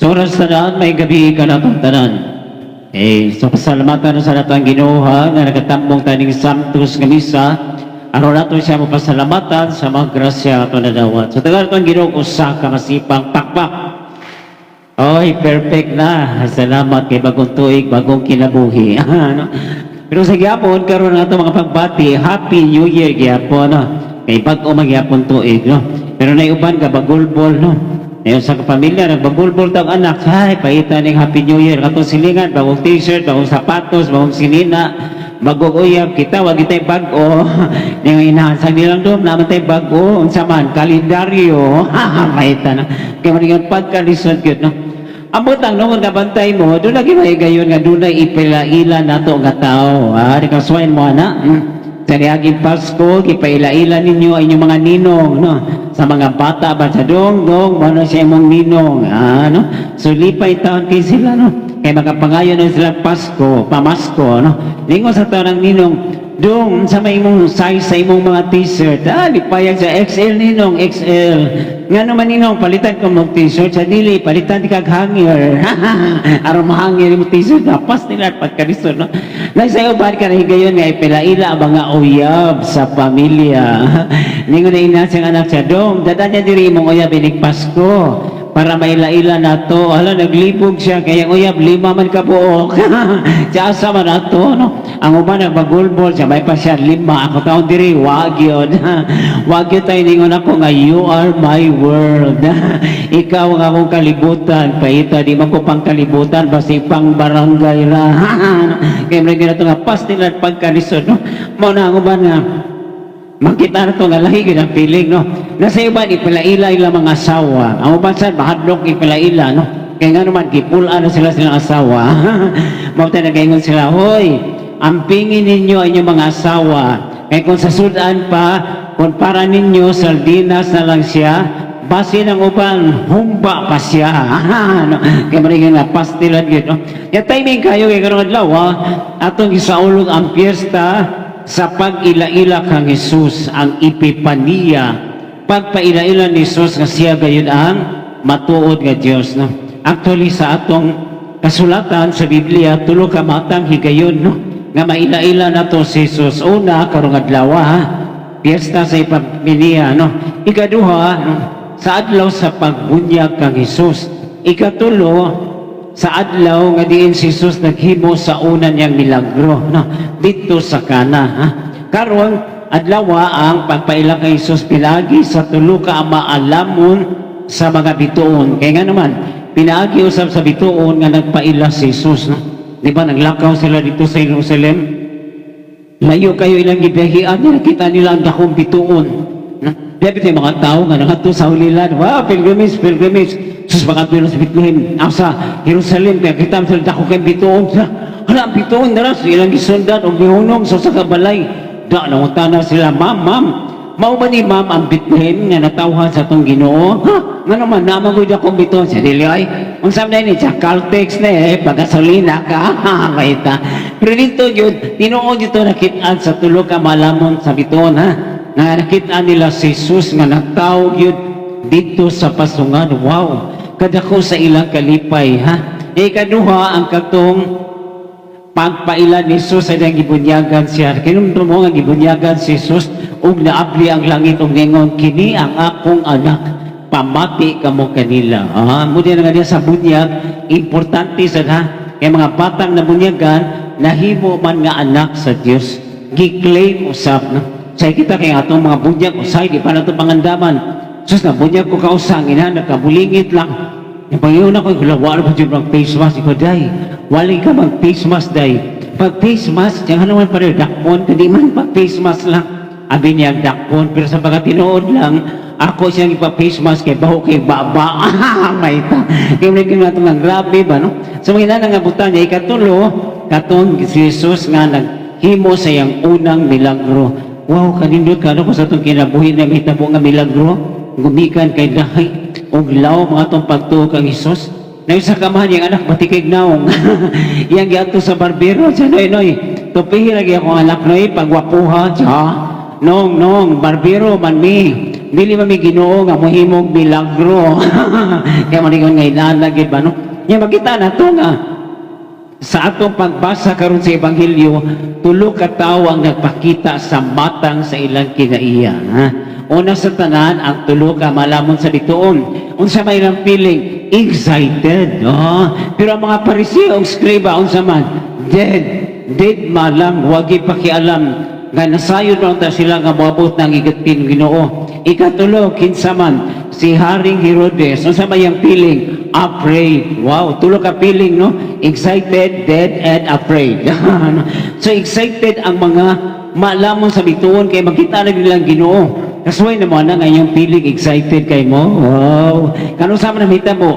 Sa oras na daan, may gabi ka na itong tanan. So pasalamatan sa natang Ginoo nga nakatambong taning Santos nga misa. Araw nato siya mo pasalamatan sa mga grasya ato na dawat. So tagal itong Ginoo usa ka masipang pakpak. Oy, perfect na. Salamat kay bagong tuig, bagong kinabuhi. Pero sa gyapon karon nato mga pagbati, Happy New Year gyapon, no? Kay bag-o magyapon tuig, no? Pero naiuban ka bagulbol, no? Ngayon sa kapamilya, nagbabulbol tang anak, ay, paita ng Happy New Year, katong silingan, bagong t-shirt, bagong sapatos, bagong sinina, bagong uyab, kita, wag itay bago, yung inahansag nilang doon, naman tayo bago, unsa man, kalendaryo, paita na, kaya maningan pagkalisod yun, no? Amot ang nung nabantay mo, doon lagi may gayon nga doon na ipila-ila na to nga tao, di ka swain mo, anak, sa niaging Pasko, ipaila-ila ninyo ay inyong mga ninong, no? Sa mga bata ba sa dong, ano siya mong ninong, no? So, lipay taon kayo sila, no? Kaya makapangayon na sila Pasko, pamasko, no? Lingon sa taon ng ninong, dong, sa may imong size sa imong mga t-shirt, lipayag sa XL ninong, XL. Nga naman ninong, palitan ko mong t-shirt, sa dili, palitan di kag hanger. Araw mahangir yung t-shirt, napas nila at pagkarisod, no? Nagsayo ba ka na higayon nga ipila-ila ang mga uyab sa pamilya. Ningon na inasang anak siya, dong, dadan niya diri mong uyab inig Pasko para maila-ila na to. Hala, naglibog siya, kaya uyab, 5 man ka buok. Siya asa man na to, no? Ang uban nagbagulbol siya, may pa siya 5. Ako taon diri, wag yun. Wag yun tayo, ningon ako nga, you are my world. Ikaw ang akong kalibutan. Paita, di man ko pang kalibutan, basi pang barangay ra. Kaya may na ito nga, pas nila at pagkalisod, no? Mauna ang uban nga, makita na ito nga lahigin ang piling, no? Nasa iban, ipila-ila ilang mga asawa. Ang uban saan, mahadlok ipila-ila, no? Kaya nga naman, kipula na sila silang asawa. Mauta na gayon sila, hoy, ampingin ninyo ang inyong mga asawa. Kaya kung sa sudan pa, kung para ninyo, sardinas na lang siya, base ng uban, humba pa siya. No? Kaya maligyan na pastilan yun. No? Yung timing kayo, kaya karong adlaw, atong isaulog ang piyesta sa pag-ila-ila kang Jesus, ang Epipania. Pagpaila-ila ni Jesus nga siya gayon ang matuod nga Diyos. No? Actually, sa atong kasulatan sa Biblia, tulo ka matang higayon, no? Nga maila-ila na to si Jesus. Una, karong adlaw, piyesta sa Epipania, no? Ikaduha, no? Sa adlaw sa pagbunyag kang Jesus. Ikatulo, sa adlaw nga diin si Jesus naghimo sa una niyang milagro, no? Dito sa Kana, karon adlaw ang pagpaila kay Jesus pinagi sa tulo ka maalamon sa mga bituon. Kaya nga naman, pinagi usab sa bituon nga nagpaila si Jesus, no? Di ba naglakaw sila dito sa Jerusalem? Layo kayo ilang gibiyahian, nakita nila ang dakong bituon. Dapat yung mga tao nga nangato sa ulilan, wow, pilgrimage, pilgrimage. Sus, mga tulo sa Bethlehem, sa Jerusalem, kaya kita mo sila dako kay bituon. Hala, ang bituon na rin, ilang gisundan, o bihunong sa kabalay. Da, nangutana sila, ma'am, mao ni ma'am ang Bethlehem nga natawhan sa itong Ginoo? Nga naman, namagoy akong bituon. Sa dili ay, ang sabi na yun, sa Caltex na pagasolina ka, kaita. Pero dito yun, tinuod dito nakitaan sa tulo ka malamon sa bituon, nga nakita nila si Jesus nga nagtawag yun dito sa pasungan. Wow, kadako sa ilang kalipay, ikaduha ang katong pagpaila ni Jesus ay nang gibunyagan siya. Kinumdum mo nga gibunyagan si Jesus ug naabli ang langit ug ningon, kini ang akong anak, pamati kamo kanila. Muna nga niya sa bunyag, importante sa kaya mga batang nabunyagan, nahimo man nga anak sa Dios. Gi-claim usap, no? Say kita kay atong mga bunyag usay di pa na ito pangandaman. Sus na bunyag ko kausang ina nakabulingit lang. Yung Panginoon ako wala pa dyan mag face mask ikaw day. Wali ka mag face mask day. Pag face mask, yan naman pa rin dakpon, hindi man pag face mask lang. Abi niya dakpon, pero sa pagkatinood lang, ako siyang ipa-face mask kay baho kay baba. May ta. Kaya may kinatong ng grabe ba, no? So mga nangabutan niya, ikatulo, katong si Jesus nga naghimo sa iyang unang milagro. Wow, kanindot ka, ano ko sa itong kinabuhi na may tabo nga milagro, gumikan kay dahay, uglaw, mga itong pagtuo kang Isus. Na isa kamahan yung anak, batikig naong. Yang gato sa barbero, siya, noy, tupihi lagi akong anak, noy, pagwapuha, siya, nong, barbero, man mi, dili man mi Ginoo nga mohimog milagro. Kaya man nga inanagid ba no? Nya makita na to nga sa atong pagbasa karon sa ebanghelyo, tulo ka tawo ang nagpakita sa matang sa ilang kinaiya. Ha? Una sa tanan, ang tulo ka malamon sa bituon. Unsa may ilang feeling? Excited. Oh. Pero ang mga Pariseo, ang skriba, unsa man? Dead malang, wagi pakialam. Nga nasayod lang ta sila nga moabot ng igatin Ginoo. Ikatulo, kinsa man, si Haring Herodes, unsa may ang feeling? Afraid. Wow, tulo ka feeling, no? Excited, dead, and afraid. So excited ang mga malamon sa bituon kay makita na nilang Ginoo. Kasuway naman na ngayong feeling excited kay mo. Wow. Kano sa namita mo?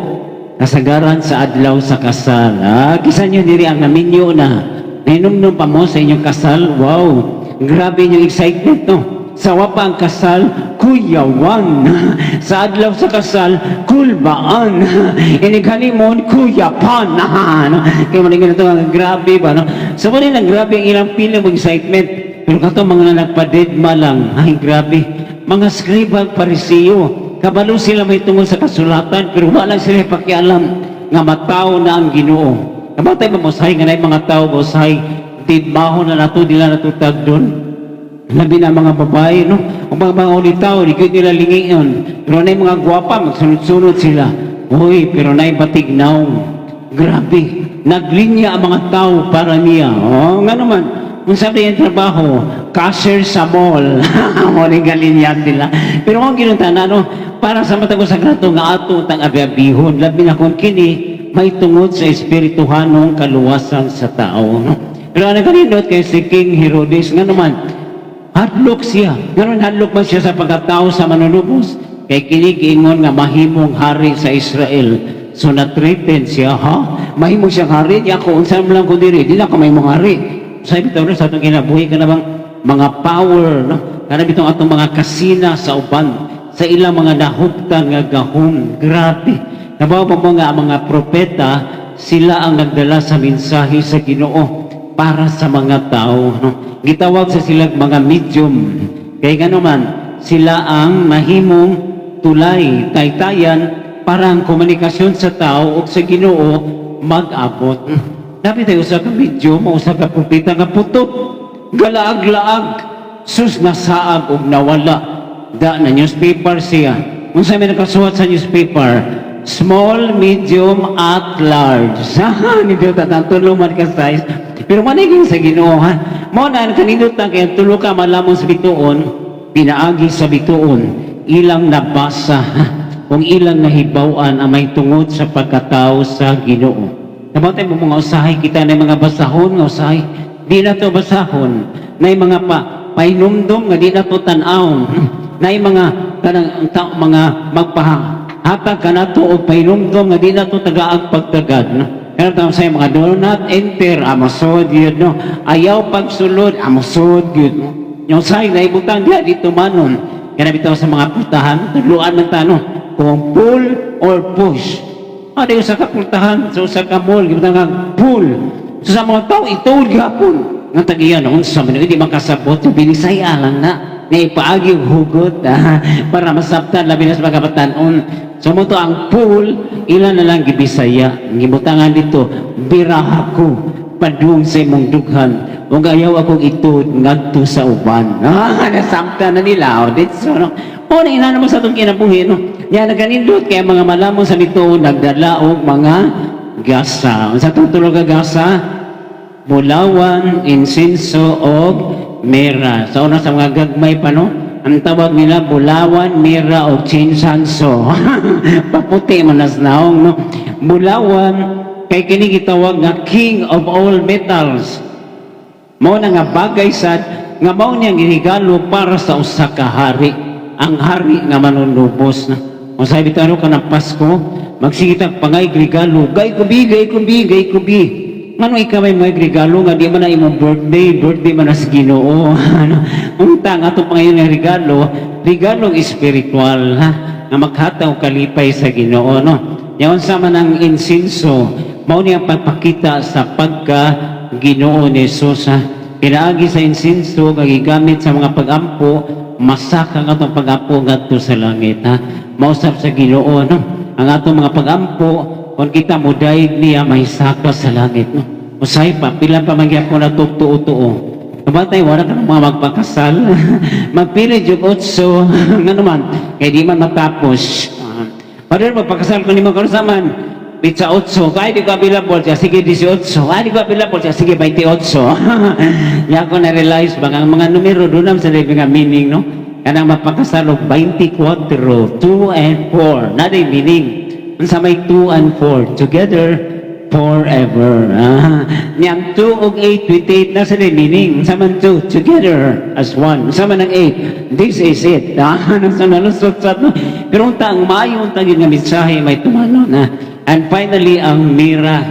Kasagaran sa adlaw sa kasal. Kisa nyo diri ang naminyo na. Nainumnum pa mo sa inyong kasal. Wow. Grabe yung excitement, no? Sa wapa ang kasal, kuyawan. Sa adlaw sa kasal, kulbaan. Inighalimon, kuyapan. Kaya maningin ito, grabe ba, no? So, mali lang, grabe ang ilang feeling ng excitement. Pero kato mga nagpadedma lang, ay grabe. Mga skribag Pariseo, kabalo sila may tungkol sa kasulatan, pero wala sila pakialam nga matao na ang Ginoo. Kabatay ba mosahay nga na yung mga tao, mosahay, tidbaho na nato, nila natutag doon. Labi na mga babae, no? Ang mga ulitaw, di kayo nila lingiyon. Pero na yung mga gwapa, magsunod-sunod sila. Uy, pero na yung batignaw. Grabe. Naglinya ang mga tao para niya. Oh, nga naman. Kung sabi yung trabaho, cashier sa mall. Muling galinyan nila. Pero kung ginunta na, no? Para sa matagos sa grato nga ato tang abiyabihon. Labi na kung kini, may tungod sa espirituhanong kaluwasan sa tao, no? Pero ano kanindot kay si King Herodes, nga naman, hadlok siya. Ngayon, hadlok ba siya sa pagkatao sa manunubos? Kay kinigingon nga mahimong hari sa Israel. So, na-threaten siya, ha? Mahimong siyang hari? Di ako, unsan mo lang ko diri. Di na ako mahimong hari. Sabi ito, sa itong kinabuhi ka na bang mga power, no? Karami itong atong mga kasina sa uban, sa ilang mga nahugtan nga gahom. Grabe. Nabawa pa mo nga mga propeta, sila ang nagdala sa mensahe sa Ginoo para sa mga tao, no? Gitawag sa silang mga medium. Kaya nga naman, sila ang mahimong tulay, taytayan, para ang komunikasyon sa tao o sa Ginoo mag-abot. Dapat tayo sa ka medium o sa ka propeta nga putot, galaag-laag, sus nasaag o nawala. Da na newspaper siya. Kung sa may nakasuhat sa newspaper, small, medium, at large. Nito tatantuluman ka size. Pero maniging sa Ginoo, ha? Mo na kanindutan kaya tulo ka malamon sa bituon, pinaagi sa bituon, ilang nabasa, kung ilang nahibawan ang may tungod sa pagkatao sa Ginoo. Nabatay mo mga usahay kita na mga basahon nga usahay, di na to basahon, na mga painumdum nga di na to tanawon, na mga mga magpahatag ka na to o painumdum nga di na to tagaag pagtagad, no? Kaya tawag sa'yo, mga do not enter, amasod yun, no? Ayaw pagsulod, amasod yun, no? Yung sa'yo, naibutang diya, dito manon. Kaya nabitaw sa mga putahan, tuluan ng tanong, kung pull or push. Ano yung sa kapultahan, sa kamol, gibutang nga, pull. So sa mga tao, ituod gapon. Nga tagiyan, noon sa mga, hindi makasabot, yung binisaya lang na, nga ipaagi yung hugot, para masabtan, labi na sa mga kapatanon. So mo to ang pool, ilan na lang gibisaya. Gibutangan dito, biraha ko, padung sa imong dughan. Kung ayaw akong ito, ngadto sa uban. Nasamta na nila. So, no? O, na naman sa itong kinabuhi, no? Yan, naganindot, kaya mga malamon sa nito, nagdala og mga gasa. Sa tutulog ka gasa, bulawan, insenso, og mera. Sa una sa mga gagmay pa, no? Ang tawag nila, bulawan, mira, o chinsanso. Paputi manas naong, no? Bulawan, kay kini gitawag nga king of all metals. Mao na nga bagay sad, nga mao niyang irigalo para sa usa ka hari. Ang hari nga manunubos na. Kung sabi taro ka ng Pasko, magsigitag pangay regalo, gay kubi, gay kubi, gay kubi. Ngano ikaw may mga regalo nga di man na imong birthday man na sa Ginoo. Unta nga ito pa ngayon ng regalong espiritual, ha? Nga maghataw kalipay sa Ginoo, no? Yaon sa man ang insenso, mao niya pagpakita sa pagka Ginoo ni Jesus, ha? Pinaagi sa insinso nga gigamit sa mga pagampo, masaka nga itong pagampo ngadto sa langit ha. Mausap sa Ginoo no. Ang atong mga pagampo kung kita mo daig niya mahisaka sa langit no. Usay pa pila pa magyapon na tuo. Kabatay wala ka mga magpakasal. Magpili jud 8 nga naman kay di man matapos. Padre magpakasal ko nimo karon saman. Pizza 8, kaya di ko available siya, sige 18, kaya di ko available siya, sige 28. Yan ko na-realize, ang mga numero doon naman sa mga meaning, no? Kanang mapakasalo, 24, 2 and 4, not a meaning. Sa may 2 and 4, together, forever. Niyang 2 ug 8, 28 na sa meaning. Sa man 2, together as one. Sa man ang 8, this is it. Nasa nalusot sa no? Pero ang maayon tagin nga mensahe may tumano na. And finally, ang mira.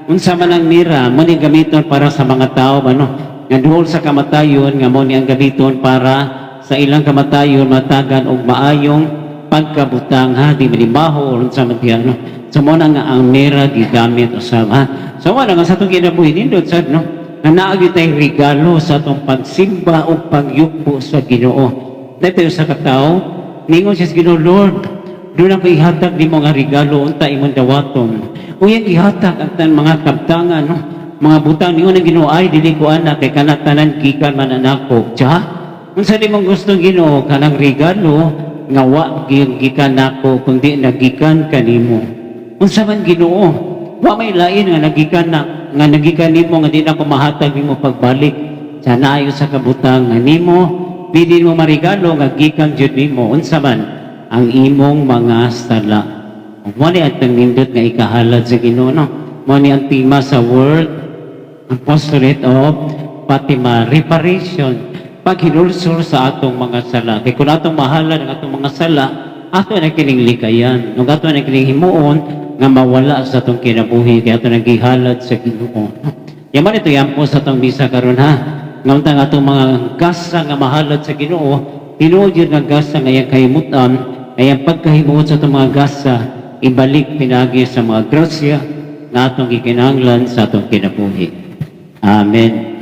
Unsa man ang mira, mo ni gamiton para sa mga tao, ano? Nga duhol sa kamatayon, nga mo ni ang gamiton para sa ilang kamatayon, matagan og maayong pagkabutang, ha? Di malimaho, o unsa man diyan, no? So, mo na nga ang mira gigamit usab, ha? So, wala nga sa itong kinabuhi, nindot sad, no? Nga naagi tayong regalo sa itong pagsimba o pagyupo sa Ginoo. Dito sa katao, ningon siya sa Ginoo, Lord, doon ako ihatag di mga regalo unta imong dawaton. Uyang ihatag ang tan mga kabtangan no. Mga butang niyo na Ginoo ay dili ko anak kay kanang tanan gikan man anako. Tiya. Unsa di mong gusto Ginoo kanang regalo nga wa gikan nako kundi nagikan kanimo. Unsa man Ginoo? Wa may lain nga nagikan na nga nagikan nimo nga di na ko mahatag nimo pagbalik. Sana ayo sa kabutang nga nimo pili mo marigalo nga gikan jud nimo. Unsa man ang imong mga sala. Mo ni at nindot nga ikahalad sa Ginoo no. Mo ni ang tema sa World Apostolate of Fatima, reparation, paghinulsol sa atong mga sala. Kay kung atong mahalad ang atong mga sala, ato na kining likayan. Nung ato na kining himuon nga mawala sa atong kinabuhi, kay ato nagihalad sa Ginoo. Yaman ito yan po sa atong misa karon ha. Ngayon atong mga gasa nga mahalad sa Ginoo, tinuod yun nga gasa nga yung kahimutan, ay ang pagkahimuot sa itong mga gasa, ibalik pinagi sa mga grasya na atong gikinahanglan sa atong kinabuhi. Amen.